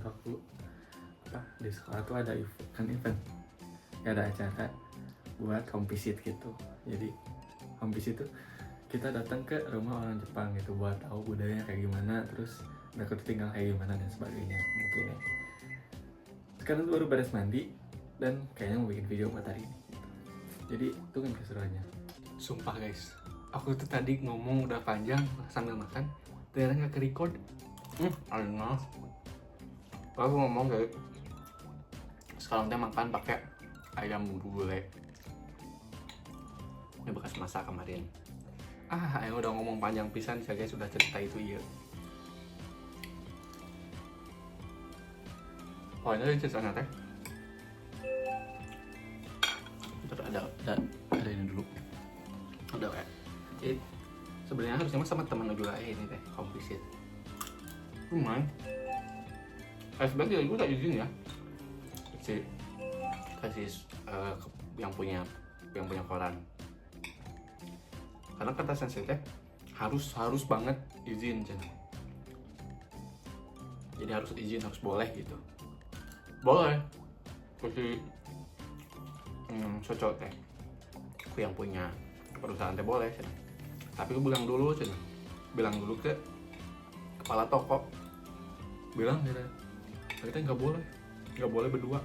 waktu apa di sekolah tuh ada event ya, ada acara buat home visit gitu. Jadi home visit tuh kita datang ke rumah orang Jepang gitu buat tahu budayanya kayak gimana, terus mereka tuh tinggal kayak gimana dan sebagainya gitu ya. Sekarang tuh baru beres mandi dan kayaknya mau bikin video buat hari ini gitu. Jadi itu kan keseruannya. Sumpah guys, aku tuh tadi ngomong udah panjang sambil makan, ternyata nggak ke-record. Aduh, aku ngomong kayak sekarang teh makan pakai ayam gulai. Ini bekas masak kemarin. Yang udah ngomong panjang pisan, saya guys sudah cerita itu ya. Oh ini ceritanya teh. Ada ini dulu. Udah kayak. Jadi sebenarnya harusnya mah sama teman juga ini teh komplisit. Lumayan. Sebenarnya gue tak izin ya. Kasih yang punya koran. Karena kata sensei teh harus banget izin channel. Jadi harus izin, harus boleh gitu. Boleh. Kasih cocok teh. Aku yang punya perusahaan teh boleh channel. Tapi aku bilang dulu channel. Bilang dulu ke kepala toko. Bilang gitu. Kita nggak boleh berdua.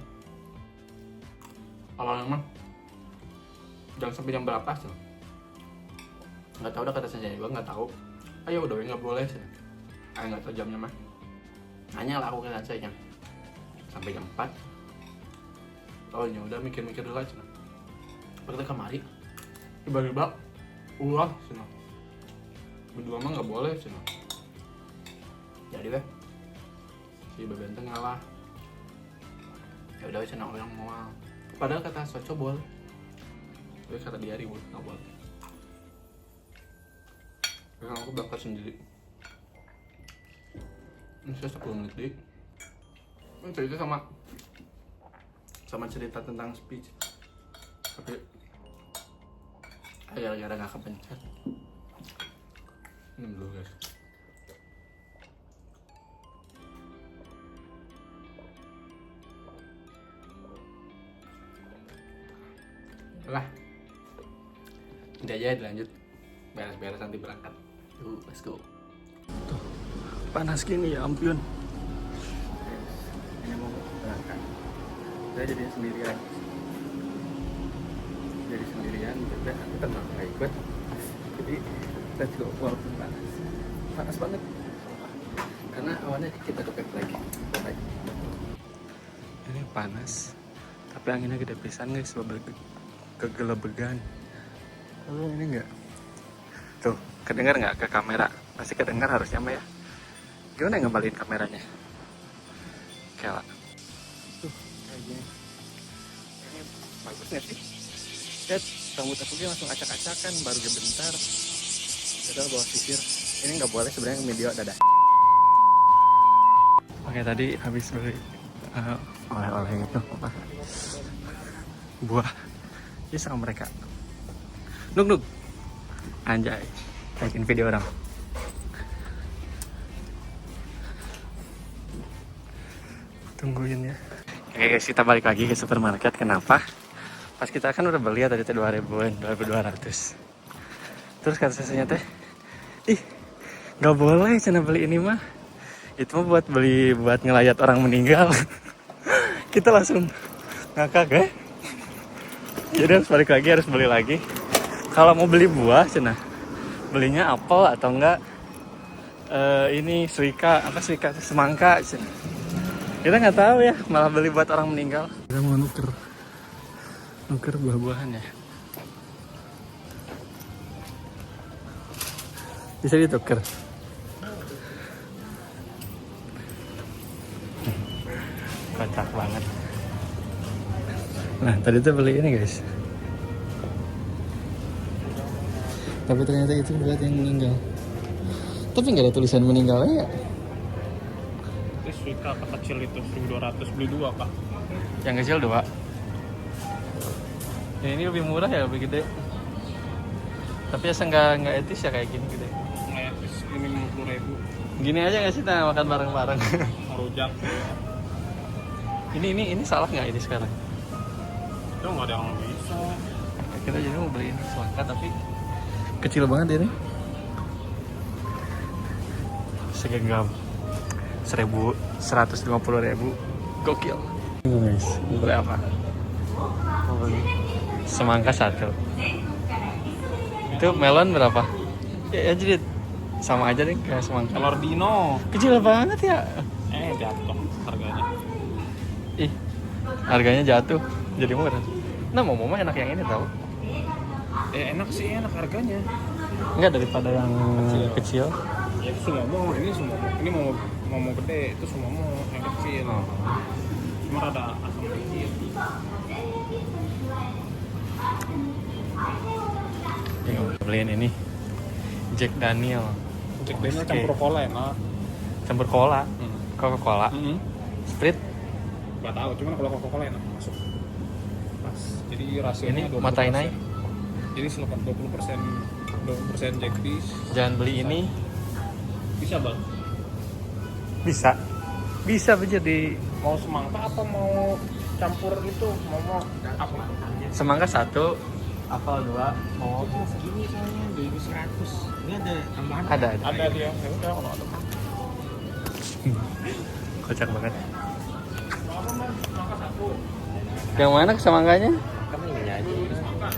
Awalnya mah jangan sampai jam berapa sih? Nggak tahu, udah kata saya juga nggak tahu. Ayo udah nggak boleh sih. Nggak tahu jamnya mah. Nanya lah aku ke saya sampai jam 4. Oh ya udah mikir-mikir dulu aja. Kita kemari tiba-tiba sih. Berdua mah nggak boleh sih. Jadi deh si Bebenteng ngalah. Ya udah sana orang mau. Padahal kata Soco boleh. Tapi kata dia ribut nggak boleh. Karena aku bakal sendiri. Ini saya 10 menit deh. Ini cerita sama cerita tentang speech. Tapi gara-gara nggak kepencet. Ini dulu guys. Lah, udah aja dilanjut, beres-beres nanti berangkat. Yuk, let's go. Tuh, panas gini ya ampun. Ini mau berangkat. Saya jadi sendirian. Juga aku tenang baik banget. Jadi let's go, walaupun panas banget. Karena awannya kita kepek lagi. Ini panas, tapi anginnya gede pisan guys, kegelebegan. Lalu ini enggak tuh kedengar nggak ke kamera? Pasti kedengar harusnya mah ya. Gimana ngembalin kameranya? Kayak tuh kayak gini. Ini bagus nggak sih? Lihat rambut aku langsung acak-acakan baru bentar. Udah bawa sisir. Ini nggak boleh sebenarnya video dadah. Oke, tadi habis beli oleh-oleh gitu apa? Buah. Ini sama mereka. Nuk. Anjay. Bikin video orang. Tungguin ya. Oke guys, kita balik lagi ke supermarket. Kenapa? Pas kita kan udah beli ya tadi 2.000-an, 2.200. Terus kata sesanya teh, nggak boleh cina beli ini mah. Itu mah buat ngelayat orang meninggal. Kita langsung ngakak ya. Jadi harus balik lagi, harus beli lagi. Kalau mau beli buah cina, belinya apel atau enggak ini suika semangka cina. Kita nggak tahu ya, malah beli buat orang meninggal. Kita mau nuker buah-buahan ya. Bisa ditukar. Kocak banget. Nah tadi tuh beli ini guys. Tapi ternyata itu buat yang meninggal. Tapi nggak ada tulisan meninggalnya ya. Ini suika kecil itu 1.200, beli 2 Pak. Yang kecil 2. Ya, ini lebih murah ya, lebih gede. Tapi asa nggak etis ya kayak gini gede. Nggak etis, ini 50.000. Gini aja nggak sih, nah makan bareng-bareng. Rujak. Ini salah nggak ini sekarang? Itu nggak ada yang bisa. Kita jadi mau beli ini semangka tapi kecil banget ini. Segenggam 150.000. Gokil. Guys, mau beli apa? Mau beli semangka 1. Itu melon berapa? Ya jadi sama aja deh kayak semangka. Telur dino. Kecil banget ya. Jatuh harganya. Ih, harganya jatuh jadi murah. Nah, mau enak yang ini tau? Enak sih, enak harganya. Enggak daripada yang kecil. Ya itu sumomo, ini sumomo. Ini mau gede, itu sumomo yang kecil. Cuma ada asam dikit. Beliin ini Jack Daniel. Jack Daniel campur cola enak. Campur cola, Coca-Cola, Sprite. Gak tahu, cuman kalau Coca-Cola enak masuk. Pas. Jadi rasionya Ini matai naik. Jadi silakan 20% Jack Fish. Jangan beli ini. Bisa bang? Bisa jadi Mau semangka apa mau campur itu? Mau apa? semangka 1, apel 2, mau Segini soalnya 2.100. Ini ada tambahan? ada. Ada dia. Ya udah kalau ada. Kocak banget. Apa mas? Semangka 1. Yang mana semangkanya? Kamu ini aja. Semangka.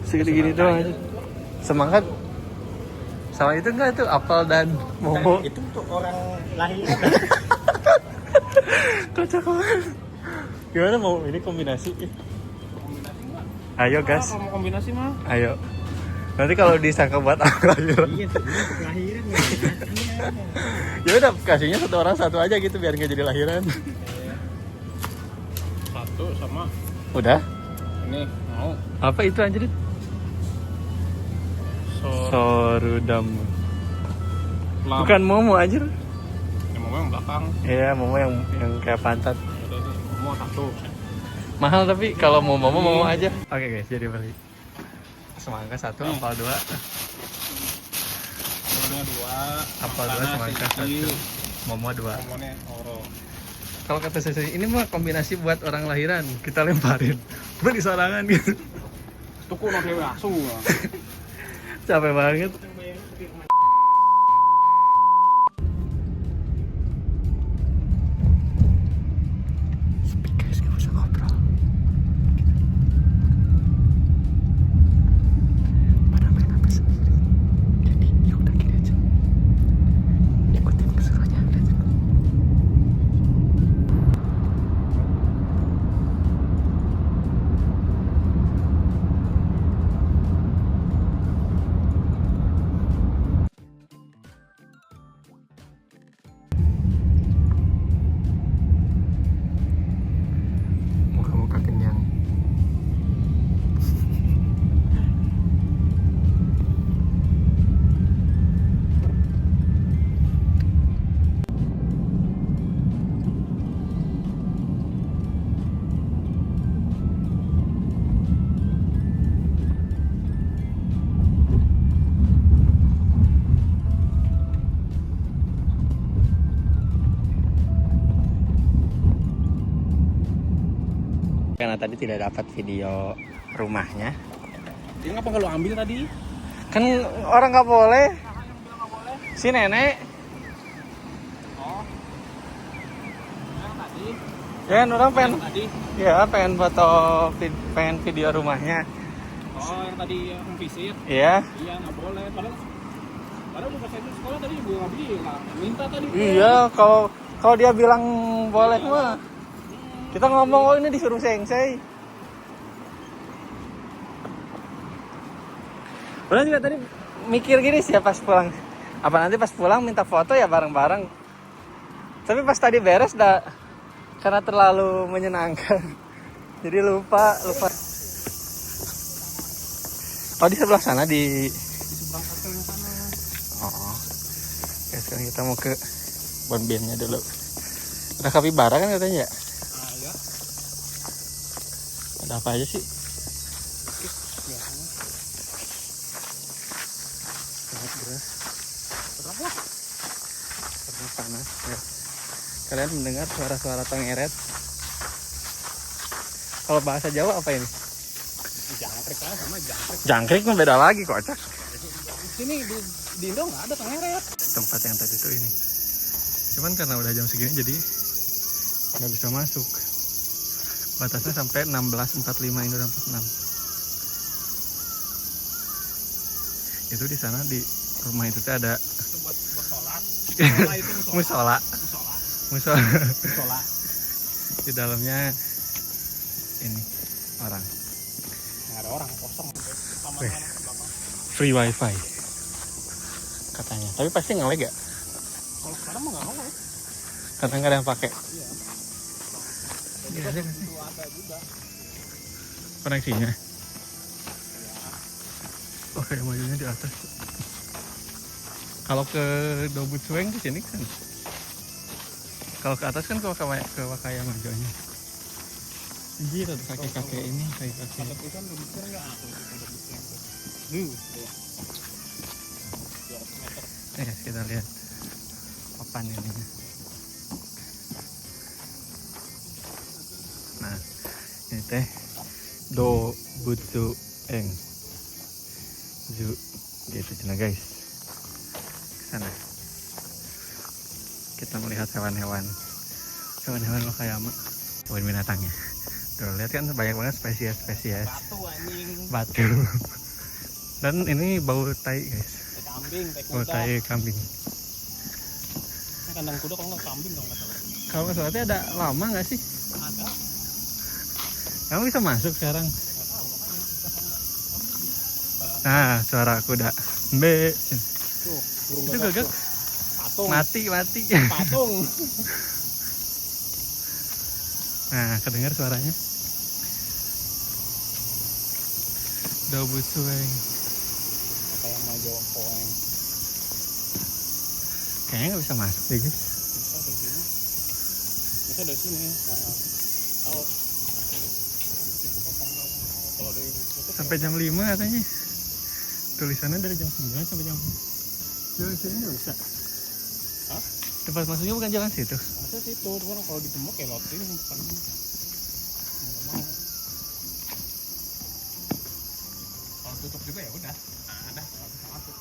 Segini gini doang aja. Semangka sama itu enggak itu apel dan momo. Itu untuk orang lahiran. Kocak banget. Gimana mau ini kombinasi? Kombinasi enggak? Ayo gas. Kalau mau kombinasi mah? Ayo. Nanti kalau disangka buat apa lagi? Iya, untuk lahiran ya. Ya udah kasihnya 1 orang 1 aja gitu biar nggak jadi lahiran. 1 sama Udah? ini mau Apa itu anjir? Sorudam. lam. Bukan momo anjir. Yang mau yang belakang. Iya, momo yang kayak pantat. Ada ini mau 1. Mahal tapi kalau mau momo aja. Oke guys, jadi beli semangka 1, apel 2. Telurnya 2, Apel 2, semangka 1, momo 2. Momonya oro. Kalau kata saya ini mah kombinasi buat orang lahiran, kita lemparin. Beli sorangan gitu. Tuku no dewe asu. Capek banget. Sepi guys, gak usah ngobrol. Pada main apa sendiri. Jadi ya udah gini aja. Ikutin keseruannya. Muka-muka kenyang. Karena tadi tidak dapat video rumahnya. Ini ngapa kalau ambil tadi? Kan orang nggak boleh. Si nenek. Oh. Yang tadi. Ya, orang pengen. Yang tadi. Ya, pengen video rumahnya. Oh, yang tadi yang visit. Iya. Iya, nggak boleh. Padahal bukan saya sekolah tadi gue nggak bilang. Minta tadi. Iya, kalau dia bilang boleh mah. Kita ngomong, oh ini disuruh sengsei. Orang juga tadi mikir gini sih ya pas pulang. Apa nanti pas pulang minta foto ya bareng-bareng. Tapi pas tadi beres dah karena terlalu menyenangkan. Jadi lupa. Oh di sebelah sana di Seberang hotel yang sana. Oh. Oke, sekarang kita mau ke Bonbinnya dulu. Ada kapibara kan katanya ya? Ah ya. Ada apa aja sih? Biasanya. Sangat gerah. Berapa? Karena panas ya. Kalian mendengar suara-suara tengeret? Kalau bahasa Jawa apa ini? Jangkrik lah, sama jangkrik. Jangkrik mah beda lagi kocak. Sini di Indo nggak ada tengeret. Tempat yang tadi tuh ini. Cuman karena udah jam segini jadi nggak bisa masuk. Batasnya sampai 16.45 Indo 46. Itu di sana di rumah itu tuh ada Itu buat sholat. Itu musola. Musola. Di dalamnya ini orang. Nggak ada orang, kosong. Taman Wih. ke belakang. Free wifi katanya. Tapi pasti ngelag ya? Kalau sekarang mah nggak mau ya. Karena nggak ada yang pakai. Iya. Iya aja kan sih. Itu ada juga. Koneksinya. Oke, majunya di atas. Kalau ke Dobut Sueng ke sini kan. Kalau ke atas kan ke Wakaya Majonya. Anjir, ada kakek-kakek ini, kakek-kakek. Ada tulisan lebih nggak? Guys, kita lihat papan ini. Nah, ini teh Dobutsu Eng Zu gitu cina guys. Kesana kita melihat hewan-hewan Wakayama, kebun binatangnya. Tuh lihat kan banyak banget spesies Batu anjing. batu. Dan ini bau tai guys, Tai kambing, tai bau kuda. tai kambing. Ini kandang kuda kalau nggak kambing kalau nggak salah. Kalau nggak salah ada lama nggak sih? Ada. Kamu bisa masuk sekarang? Nggak tahu makanya bisa apa nggak. Nah, suara kuda. Mbe. Tuh, burung Itu gagak. tuh. Patung. Mati. Patung. Nah, kedengar suaranya. Dobutsu Eng. Kayak Majo Poeng. Kayaknya nggak bisa masuk deh guys. Bisa dari sini. Bisa dari sini. Nah, kalau ibu potong kalau dari itu Sampai jam 5 katanya. Tulisannya dari jam 9 sampai jam. Jalan sini nggak bisa. Hah? Tempat masuknya bukan jalan situ. masa situ, cuman kalau ditembak ya lotin bukan. Nggak mau. Kalau tutup juga ya udah. Nah, ada nggak bisa masuk.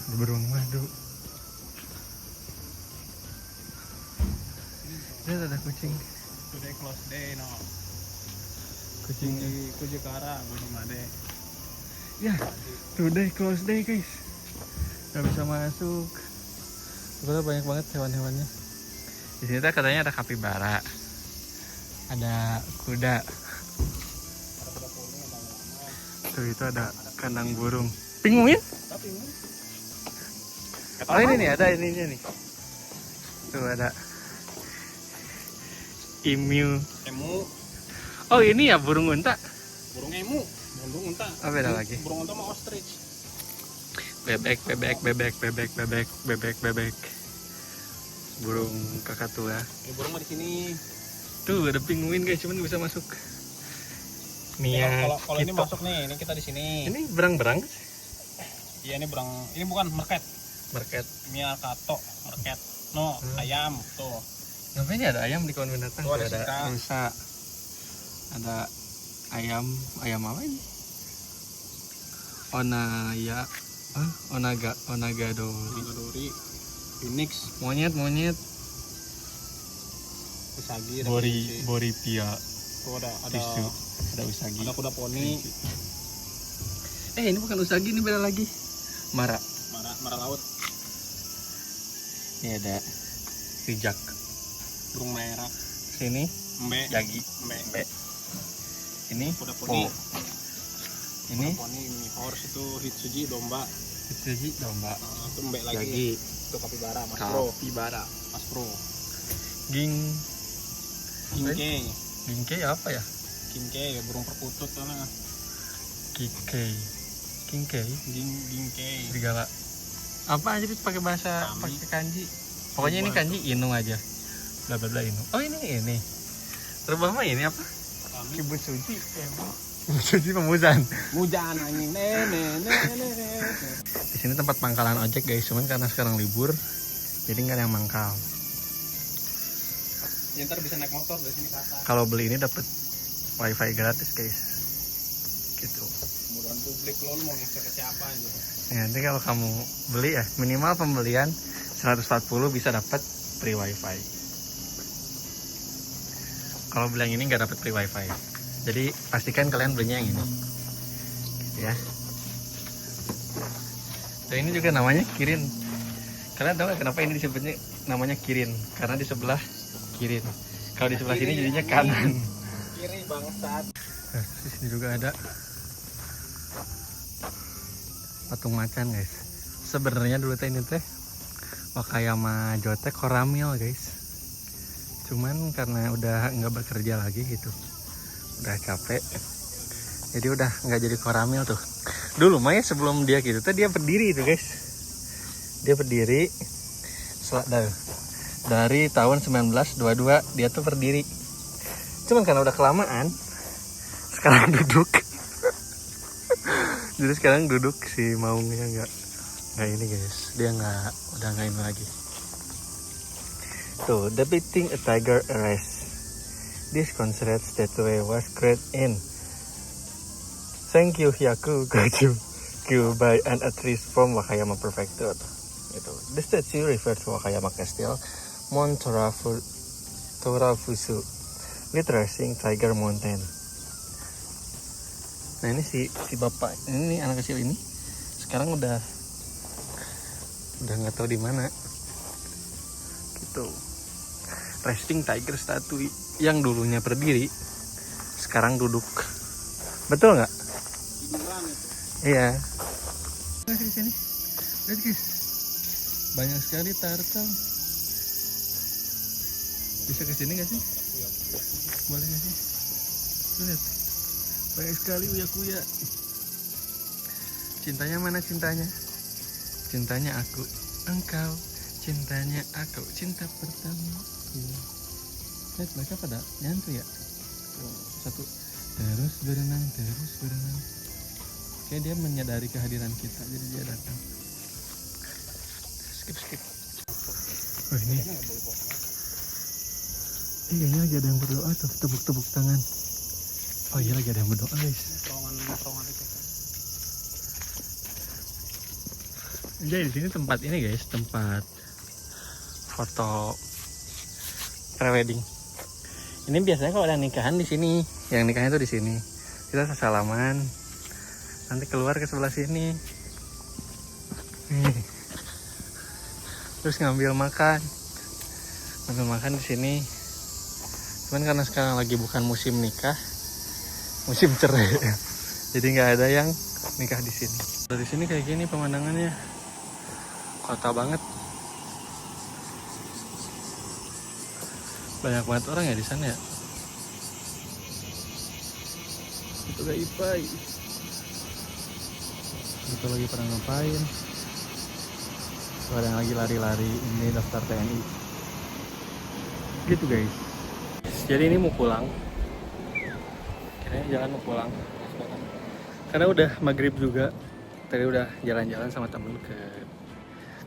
Di beruang madu. Lihat ada kucing. Today close day no. Kucing. Kujikara, Gojimade. Ya, today close day guys. Gak bisa masuk. Sebenarnya banyak banget hewan-hewannya. Di sini tuh katanya ada kapibara, ada kuda. Ada kuda poni, ada lama. Tuh itu ada kandang burung. Pinguin? Tapi ini. Oh ini nih, ada ininya nih. Tuh ada emu. Emu, Oh ini ya burung unta. burung emu, burung unta. Oh, beda lagi. Burung unta mah ostrich. Bebek. Burung kakatua. Ini burung mah di sini. Tuh ada pinguin guys, cuman nggak bisa masuk. Nih, Mia. kalau ini masuk nih, ini kita di sini. Ini berang-berang Iya ini burung, ini bukan merket. market. Mia kato, merket. No, ayam tuh. Ngapain ya ada ayam di kebun binatang? Tuh, ada Tuh, sika. rusa. Ada ayam apa ini? Onagadori. Dori, Phoenix, Monyet. usagi, ada Boripia. tuh ada Tisu. Ada usagi. ada kuda poni, Ini bukan usagi, ini beda lagi. Mara. mara laut, Ini ada rijak. burung merah, Sini embe, jagi. embe, Ini kuda poni, po. Ini kuda poni, ini horse itu hitsuji domba, Hitsuji domba. itu embe lagi, Jagi. itu kapibara, mas pro, Kapibara. mas pro, Gingke kinke, apa ya? kinke, burung perkutut sana, Kingkei. gingke, Serigala. Apa aja itu pakai bahasa Kami. pakai kanji. Pokoknya ini kanji inu aja. Bla bla bla inu. Oh ini. Terbang mah ini apa? kami, Kibutsuji. Kibutsuji Pemuzan. hujan anjing, nene. Di sini tempat pangkalan ojek guys, cuman karena sekarang libur, jadi nggak ada yang mangkal. Ya, ntar bisa naik motor dari sini ke atas. Kalau beli ini dapat wifi gratis guys. Gitu. Kemudahan publik lo mau ngasih ke siapa gitu. Ya, nanti kalau kamu beli ya minimal pembelian 140 bisa dapat free wifi. Kalau beli yang ini nggak dapat free wifi. Jadi pastikan kalian belinya yang ini. Gitu ya. Dan ini juga namanya Kirin. Kalian tahu nggak kenapa ini disebutnya namanya Kirin? Karena di sebelah Kirin. Kalau di sebelah sini jadinya kanan. Kiri bangsat. Nah, di sini juga ada patung macan guys. Sebenarnya dulu teh ini teh Wakayama Jote Koramil guys. Cuman karena udah nggak bekerja lagi gitu, udah capek, jadi udah nggak jadi Koramil tuh. Dulu mah ya sebelum dia gitu tuh dia berdiri itu guys. Dia berdiri dari tahun 1922 dia tuh berdiri. Cuman karena udah kelamaan sekarang duduk. Jadi sekarang duduk si maungnya nggak ini guys. Dia udah nggak ini lagi. Tuh, depicting a tiger arrest. This considered statue was created in Senkyuhyaku Goju by an artist from Wakayama Prefecture. Itu. The statue refers to Wakayama Castle, Mount Torafusu, literally Tiger Mountain. Nah ini si bapak ini anak kecil ini sekarang udah nggak tahu di mana. Gitu. Resting tiger statue yang dulunya berdiri sekarang duduk. Betul nggak? Iya. Di sini. Lihat guys. Banyak sekali turtle. Bisa ke sini nggak sih? Boleh nggak sih? Lihat. Banyak sekali uya-kuya. Cintanya mana cintanya? Cintanya aku, engkau. Cintanya aku, cinta pertama. Lihat mereka pada nyantu ya. Satu terus berenang. Kayak dia menyadari kehadiran kita, jadi dia datang. Skip. Oh ini. Kayaknya lagi ada yang berdoa tuh, tepuk tangan. Oh iya lagi ada yang berdoa guys. Terowongan itu. Jadi di sini tempat ini guys, tempat foto prewedding. Ini biasanya kalau ada nikahan di sini, yang nikahnya tuh di sini. Kita salaman, nanti keluar ke sebelah sini. Nih. Terus ngambil makan di sini. Cuman karena sekarang lagi bukan musim nikah, musim cerai, jadi nggak ada yang nikah di sini. Dari sini kayak gini pemandangannya, kota banget. Banyak banget orang ya di sana ya. Itu gak Ipai. Itu lagi pada ngapain? Tuh ada yang lagi lari-lari, ini daftar TNI. Gitu guys. Jadi ini mau pulang. Kayaknya jalan mau pulang. Karena udah maghrib juga. Tadi udah jalan-jalan sama temen ke.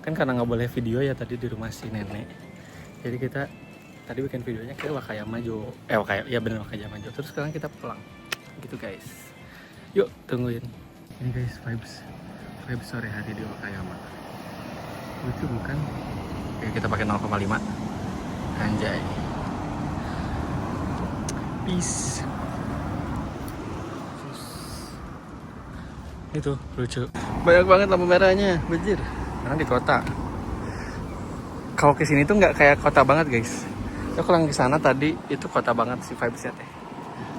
Kan karena nggak boleh video ya tadi di rumah si nenek. Jadi kita tadi bikin videonya ke Wakayama Jo. Ya bener Wakayama Jo. Terus sekarang kita pulang. Gitu guys. Yuk tungguin. Ini guys vibes sore hari di Wakayama. Lucu bukan? Oke, kita pakai 0,5. Anjay. Peace. Itu lucu. Banyak banget lampu merahnya, bajir. Karena di kota. Kalau kesini tuh nggak kayak kota banget guys. Kalau yang di sana tadi itu kota banget sih vibesnya teh.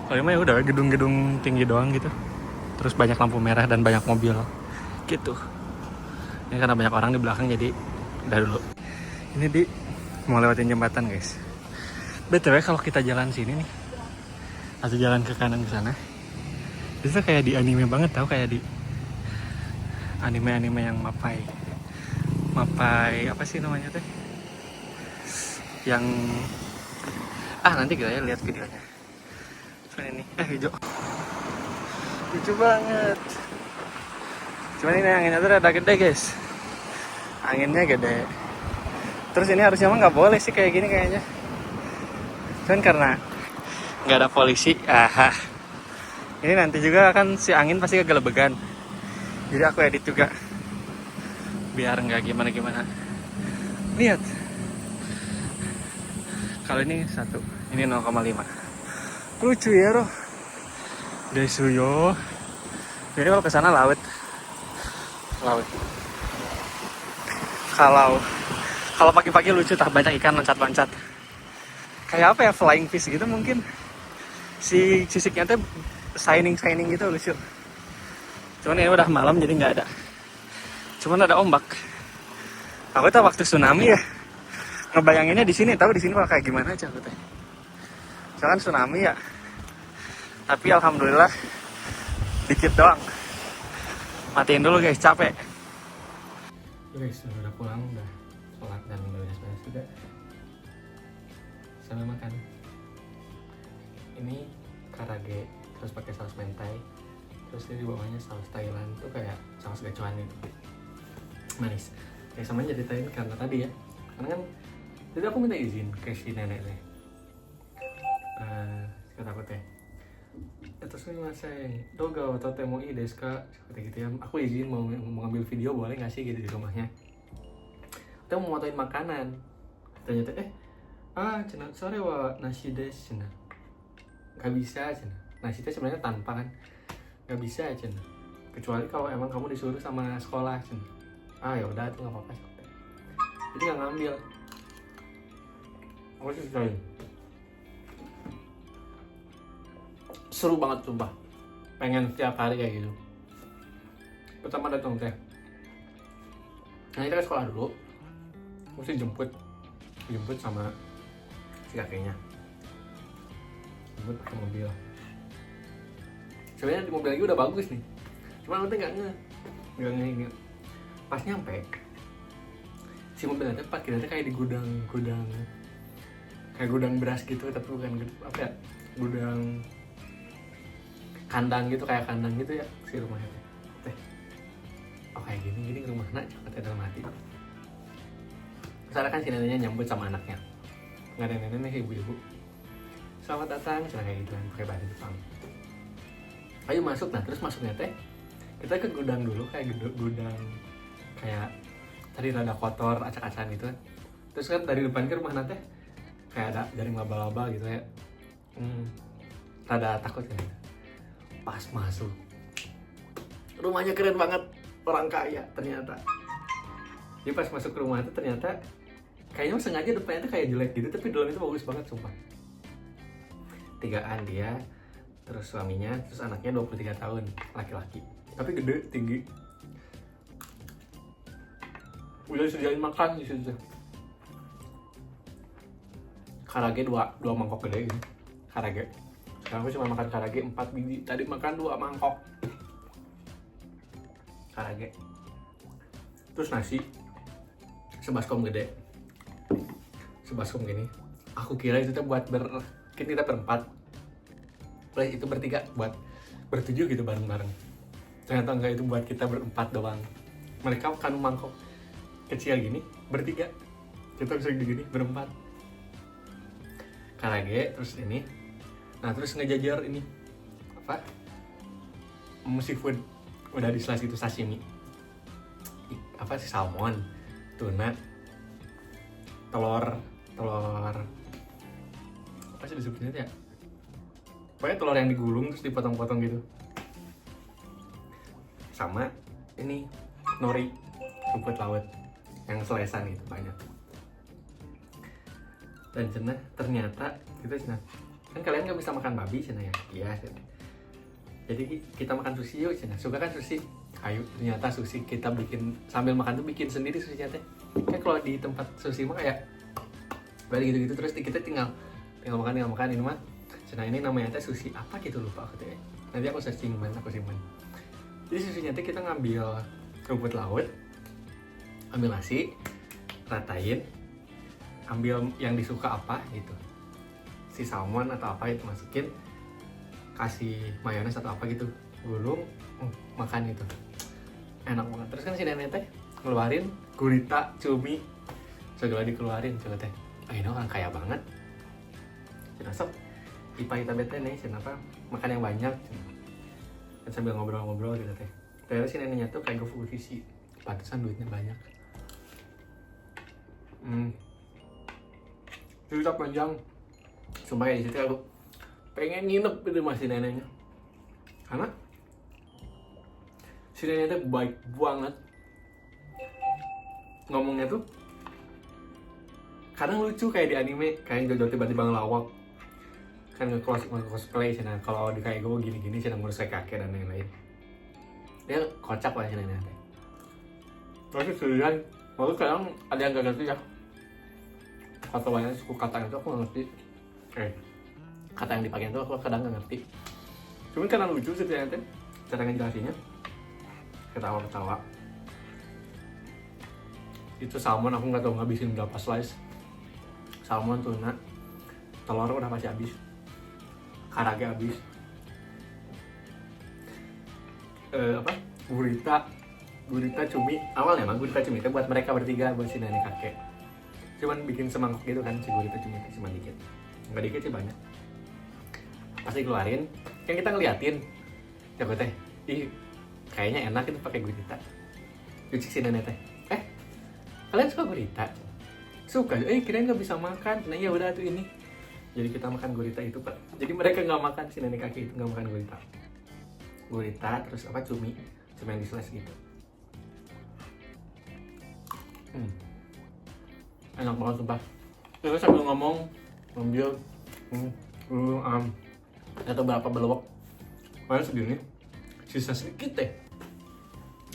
Kalau ini ya udah gedung-gedung tinggi doang gitu. Terus banyak lampu merah dan banyak mobil gitu. Ini karena banyak orang di belakang jadi udah dulu. Ini mau lewatin jembatan guys. BTW kalau kita jalan sini nih atau jalan ke kanan ke sana, bisa kayak di anime banget tau, kayak di anime yang mapai apa sih namanya teh? Yang nanti kita ya lihat videonya. Cuman ini hijau. Lucu banget. Cuman ini anginnya tuh rada gede guys. Anginnya gede. Terus ini harusnya mah nggak boleh sih kayak gini kayaknya. Cuman karena nggak ada polisi, ini nanti juga kan si angin pasti kegelebegan. Jadi aku edit juga biar nggak gimana-gimana. Lihat, kalau ini 1, ini 0,5. Lucu ya roh. Desuyo. Jadi kalau ke sana laut. Kalau pagi-pagi lucu, tak banyak ikan loncat-loncat. Kayak apa ya, flying fish gitu mungkin. Si sisiknya tuh shining gitu, lucu. Cuman ini udah malam jadi nggak ada. Cuman ada ombak. Aku tuh waktu tsunami ya, ngebayanginnya di sini, tahu di sini bakal kayak gimana aja aku teh. Soalnya tsunami ya. Tapi alhamdulillah dikit doang. Matiin dulu guys, capek. Guys, udah pulang, udah sholat dan beres-beres juga. Sambil makan. Ini karage, terus pakai saus mentai. Terus ini di bawahnya saus Thailand, tuh kayak saus gacuan itu. Manis. Kayak sama ceritain karena tadi ya. Karena kan jadi aku minta izin ke si nenek teh. Kata aku teh. Terus ini masih doga atau temo desu ka seperti gitu ya. Aku izin mau ngambil video, boleh nggak sih gitu di rumahnya. Kita mau motoin makanan. Ternyata cina sore wa nasi desu cina. Gak bisa cina. Nasi teh sebenarnya tanpa kan. Gak bisa cina. Kecuali kalau emang kamu disuruh sama sekolah cina. Ya udah itu nggak apa-apa. Jadi nggak ngambil. Aku sih sekali. Seru banget sumpah. Pengen setiap hari kayak gitu. Pertama datang teh. Nah kita ke sekolah dulu. Mesti jemput sama si kakeknya. Jemput pakai mobil. Sebenarnya di mobil lagi udah bagus nih. Cuma nanti nggak nge. Pas nyampe, si mobilnya tuh parkirnya kayak di gudang kayak gudang beras gitu, tapi bukan apa ya, gudang kandang gitu, kayak kandang gitu ya si rumahnya teh. Kayak gini rumah nak, kata dalam hati. Misalnya kan si neneknya nyambut sama anaknya, nggak ada nenek ibu-ibu. Selamat datang, cina kayak gitu kan, pakai bahasa Jepang. Ayo masuk, nah terus masuknya teh kita ke gudang dulu, kayak gudang kayak tadi rada kotor, acak-acakan gitu kan. Terus kan dari depan ke rumah nanti kayak ada jaring laba-laba gitu ya. Rada takut kan. Pas masuk, rumahnya keren banget, orang kaya ternyata. Jadi pas masuk ke rumah itu ternyata kayaknya sengaja depannya tuh kayak jelek gitu, tapi dalam itu bagus banget sumpah. 3an dia, terus suaminya, terus anaknya 23 tahun, laki-laki. Tapi gede, tinggi. Udah disediain makan di situ. Karage 2 mangkok gede gitu. Karage. Sekarang aku cuma makan karage 4 biji. Tadi makan 2 mangkok. Karage. Terus nasi sebaskom gede. Sebaskom gini. Aku kira itu tuh buat kita berempat. Plus itu bertiga buat bertujuh gitu bareng-bareng. Ternyata enggak, itu buat kita berempat doang. Mereka makan mangkok kecil gini, bertiga. Kita bisa gini, berempat. Karage, terus ini. Nah, terus ngejajar ini. Apa? Seafood. Udah di slice itu sashimi. Apa sih, salmon, tuna, telur. Apa sih disebutnya ya? Pokoknya telur yang digulung terus dipotong-potong gitu. Sama ini nori, rumput laut yang selesan itu banyak. Dan cenah ternyata kita kan kalian nggak bisa makan babi cenah ya? Iya cenah. Jadi kita makan sushi yuk cenah. Suka kan sushi? Ayo, ternyata sushi kita bikin sambil makan tuh bikin sendiri sushinya teh. Kan kalau di tempat sushi mah kayak balik gitu-gitu terus kita tinggal makan ini mah. Cenah ini namanya teh sushi apa gitu, lupa aku teh. Nanti aku searching, aku simpen. Jadi sushinya teh kita ngambil rumput laut, ambil nasi, ratain, ambil yang disuka apa gitu, si salmon atau apa itu masukin, kasih mayones atau apa gitu, gulung, makan itu enak banget. Terus kan si nenek teh ngeluarin gurita, cumi, segala dikeluarin coba teh. Ini orang kaya banget. Cina sok ipa kita bete nih kenapa makan yang banyak kan sambil ngobrol-ngobrol gitu teh. Ternyata si neneknya tuh kayak full visi, pantesan duitnya banyak. Cerita panjang, sumpah ya di situ aku pengen nginep itu masih neneknya, karena si neneknya tuh baik banget. Ngomongnya tuh kadang lucu kayak di anime, kayak Jojo tiba-tiba ngelawak kan nge-cosplay cina. Kalau di kayak gue gini-gini cina ngurus kayak kakek dan lain-lain. Dia kocak lah cina neneknya. Terus sendirian, lalu kadang ada yang gak ngerti ya. Kata banyak suku kata itu aku gak ngerti. Kata yang dipakai itu aku kadang gak ngerti. Cuman karena lucu sih ternyata cara ngejelasinnya. Ketawa-ketawa. Itu salmon aku nggak tahu ngabisin berapa slice. Salmon, tuna, telur udah pasti habis. Karage habis. Gurita cumi. Awalnya emang gurita cumi itu buat mereka bertiga, buat si nenek kakek. Cuman bikin semangkuk gitu kan si gurita cumi itu cuma dikit. Nggak dikit sih banyak. Pasti keluarin, kan kita ngeliatin. Coba teh, kayaknya enak itu pakai gurita. Lucu si nenek teh. Kalian suka gurita? Suka? Kirain nggak bisa makan. Nah ya udah tuh ini. Jadi kita makan gurita itu Pak. Jadi mereka nggak makan, si nenek kakek itu nggak makan gurita. Gurita terus apa cumi yang di slice gitu. Enak banget sumpah. Terus sambil ngomong ngambil atau berapa belok. Mana segini? Sisa sedikit deh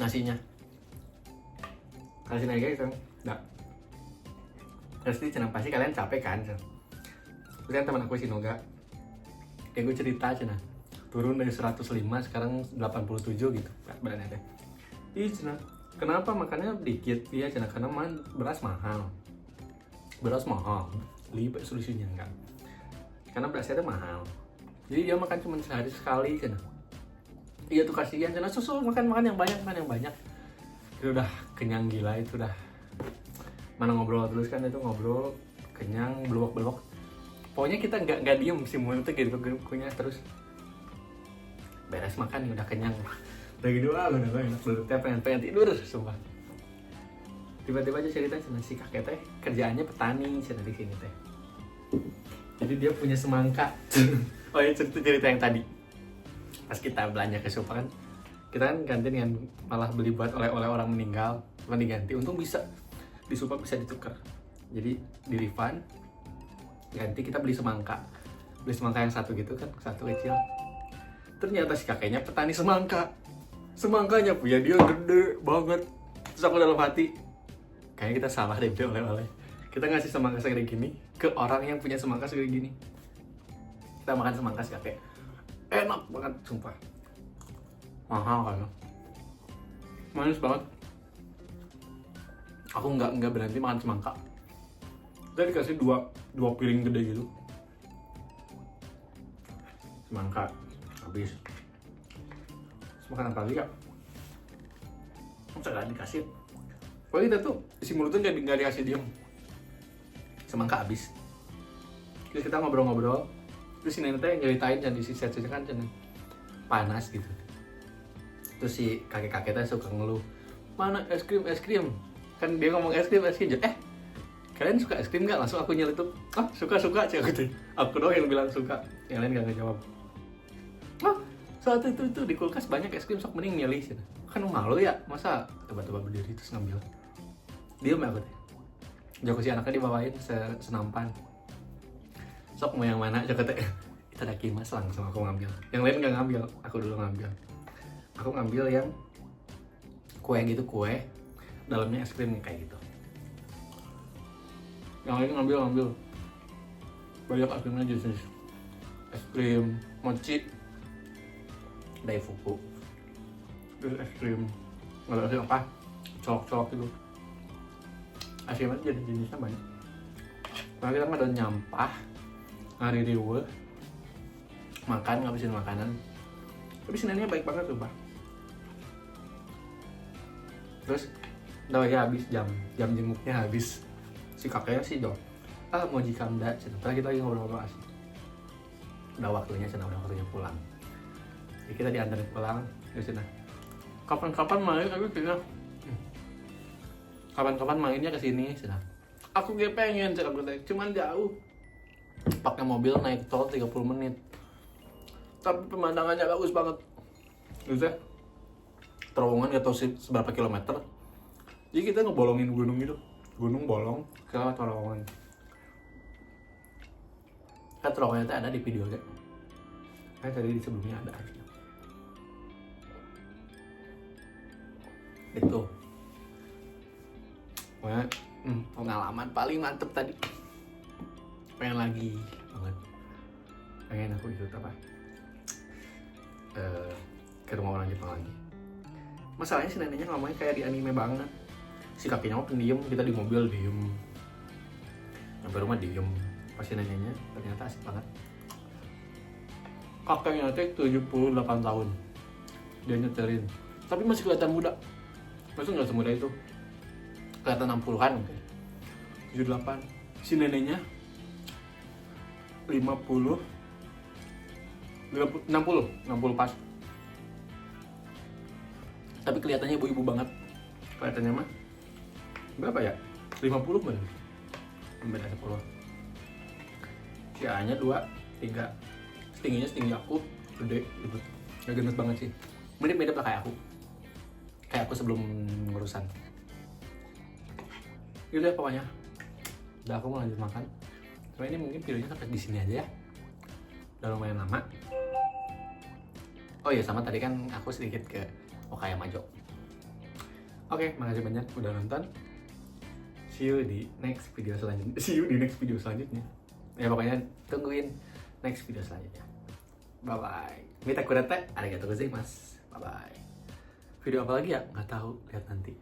nasinya. Kasih naik gitu, enggak. Pasti pasti kalian capek kan? Terus kan teman aku si Noga, kayak gue cerita cina, turun dari 105 sekarang 87 gitu badannya teh. Ih cina, kenapa makannya dikit? Iya cina, karena beras mahal. Lipat solusinya enggak. Karena berasnya tuh mahal. Jadi dia makan cuma sehari sekali cina. Iya tuh kasihan cina, susul makan yang banyak. Itu udah kenyang gila, itu udah mana ngobrol terus kan, itu ngobrol kenyang belok pokoknya kita nggak diem sih mulut tuh gitu kunyah terus. Beres makan udah kenyang udah gitu udah enak banget, pengen tidur sumpah. Tiba-tiba aja cerita si kakek teh kerjaannya petani cina di sini teh, jadi dia punya semangka. Oh ya cerita yang tadi pas kita belanja ke Supa kan, kita kan ganti dengan malah beli buat oleh-oleh orang meninggal, bukan diganti, untung bisa di Supa bisa ditukar, jadi di refund ganti, kita beli semangka yang satu gitu kan, satu kecil. Ternyata si kakeknya petani semangkanya punya dia gede banget. Terus aku dalam hati kayaknya kita salah deh beli oleh-oleh, kita ngasih semangka segede gini ke orang yang punya semangka segede gini. Kita makan semangka si kakek enak banget sumpah, mahal kan, manis banget. Aku nggak berhenti makan semangka. Kita dikasih dua piring gede gitu semangka habis. Terus makan apa lagi ya? Masa nggak dikasih? Pokoknya kita tuh isi mulutnya nggak dikasih diem. Semangka habis. Terus kita ngobrol-ngobrol. Terus si nenek teh nyeritain dan isi set-setnya kan panas gitu. Terus si kakek-kakek teh suka ngeluh, mana es krim? Kan dia ngomong es krim. Kalian suka es krim nggak? Langsung aku nyeletuk, suka cek gitu. Aku doang yang bilang suka, yang lain nggak jawab. Saat itu di kulkas banyak es krim, sok mending milih sih. Kan malu ya, masa tiba-tiba berdiri terus ngambil. Diem ya aku teh. Joko si anaknya dibawain senampan. Sok mau yang mana? Joko teh. Itu ada kimas, langsung aku ngambil. Yang lain nggak ngambil, aku dulu ngambil. Aku ngambil yang kue gitu, kue dalamnya es krim kayak gitu. Yang lain ngambil banyak es krimnya jenis es krim mochi, daifuku, terus es krim nggak tahu apa, colok gitu. Es krimnya jadi jenisnya banyak. Nah kita nggak ada nyampah, hari riwe, makan ngabisin makanan. Tapi senangnya baik banget sumpah. Terus udah ya habis jam jenguknya habis. Si kakeknya sih dong mau jikamda, setelah kita lagi ngobrol-ngobrol asik. udah waktunya pulang. Jadi kita diantarin pulang ke sana. Kapan-kapan main aku bilang, kapan-kapan mainnya ke sini sana. Aku gak pengen cara gue, cuman jauh. Pakai mobil naik tol 30 menit. Tapi pemandangannya bagus banget. Gitu ya. Terowongan gak tau seberapa kilometer. Jadi kita ngebolongin gunung gitu. Gunung bolong ke terowongan. Kan terowongannya ada di video kan. Kan tadi di sebelumnya ada harusnya. Itu pokoknya pengalaman paling mantep tadi. Pengen lagi banget. Pengen aku ikut apa ke rumah orang Jepang lagi. Masalahnya si neneknya ngomongnya kayak di anime banget. Si kakeknya mau pendiam, kita di mobil diem, sampai rumah diem. Pas si neneknya ternyata asik banget. Kakeknya teh 78 tahun dia nyetelin, tapi masih kelihatan muda. Maksudnya nggak semuda itu, kelihatan 60-an mungkin. 78. Si neneknya 60 pas. Tapi kelihatannya ibu-ibu banget. Kelihatannya mah berapa ya? 50 bener. Beda 10. Si A-nya 2, 3. Setingginya setinggi aku, gede gitu. Gak gendut banget sih. Mirip-mirip lah kayak aku. Kayak aku sebelum ngurusan. Gitu ya pokoknya. Udah aku mau lanjut makan. Cuma ini mungkin videonya sampai di sini aja ya. Udah lumayan lama. Oh iya, sama tadi kan aku sedikit ke Okayamajo. Oke, makasih banyak udah nonton. See you di next video selanjutnya. Ya pokoknya tungguin next video selanjutnya. Bye bye. Mita kurete, arigatou gozaimasu. Bye bye. Video apa lagi ya? Nggak tahu, lihat nanti.